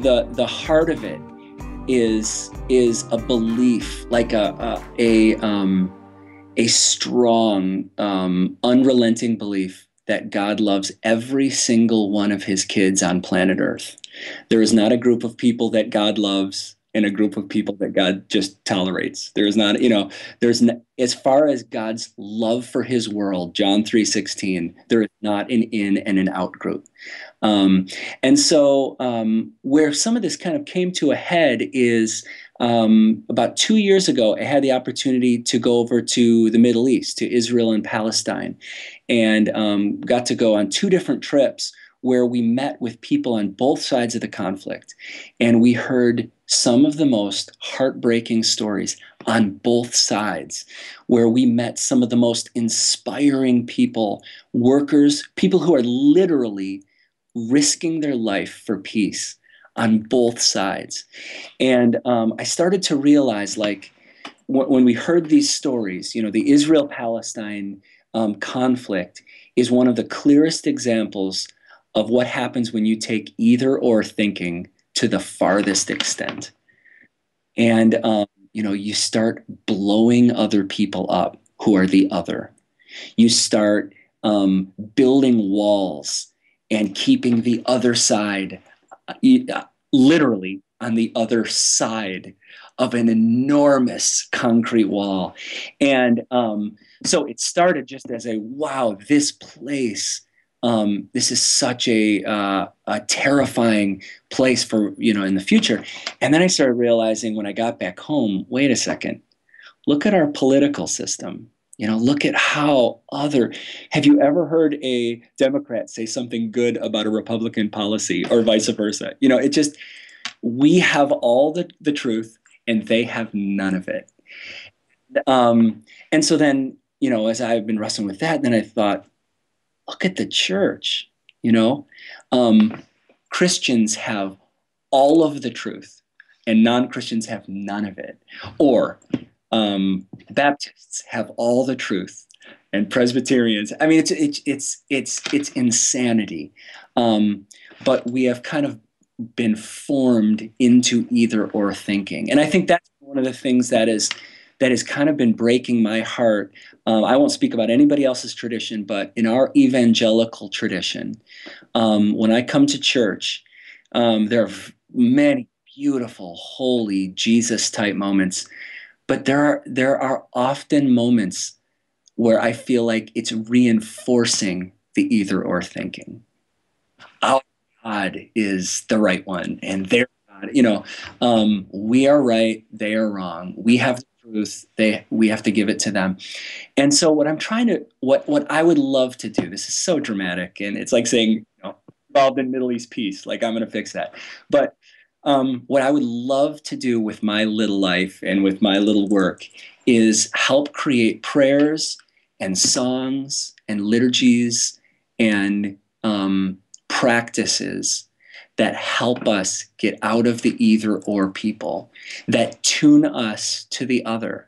the heart of it is a belief, like a strong, unrelenting belief that God loves every single one of his kids on planet Earth. There is not a group of people that God loves and a group of people that God just tolerates. There is not, as far as God's love for his world, John 3:16, there is not an in and an out group. And so where some of this kind of came to a head is about 2 years ago, I had the opportunity to go over to the Middle East, to Israel and Palestine, and got to go on 2 different trips where we met with people on both sides of the conflict. And we heard some of the most heartbreaking stories on both sides, where we met some of the most inspiring people, workers, people who are literally risking their life for peace on both sides. And I started to realize, like, when we heard these stories, the Israel-Palestine conflict is one of the clearest examples of what happens when you take either or thinking to the farthest extent. And, you start blowing other people up who are the other. You start building walls and keeping the other side literally on the other side of an enormous concrete wall. And so it started just as a, wow, this place, this is such a terrifying place for, in the future. And then I started realizing when I got back home, wait a second, look at our political system. Look at how have you ever heard a Democrat say something good about a Republican policy or vice versa? We have all the truth and they have none of it. And so then, as I've been wrestling with that, then I thought, look at the church, Christians have all of the truth and non-Christians have none of it. Or Baptists have all the truth and Presbyterians. I mean, it's insanity. But we have kind of been formed into either or thinking. And I think that's one of the things that has kind of been breaking my heart. I won't speak about anybody else's tradition, but in our evangelical tradition, when I come to church, there are many beautiful, holy, Jesus-type moments, but there are often moments where I feel like it's reinforcing the either-or thinking. Our God is the right one, and their God, we are right, they are wrong. We have truth, we have to give it to them. And so what I would love to do, this is so dramatic, and it's like saying, involved in Middle East peace, like I'm going to fix that. But what I would love to do with my little life and with my little work is help create prayers and songs and liturgies and practices that help us get out of the either or people, that tune us to the other.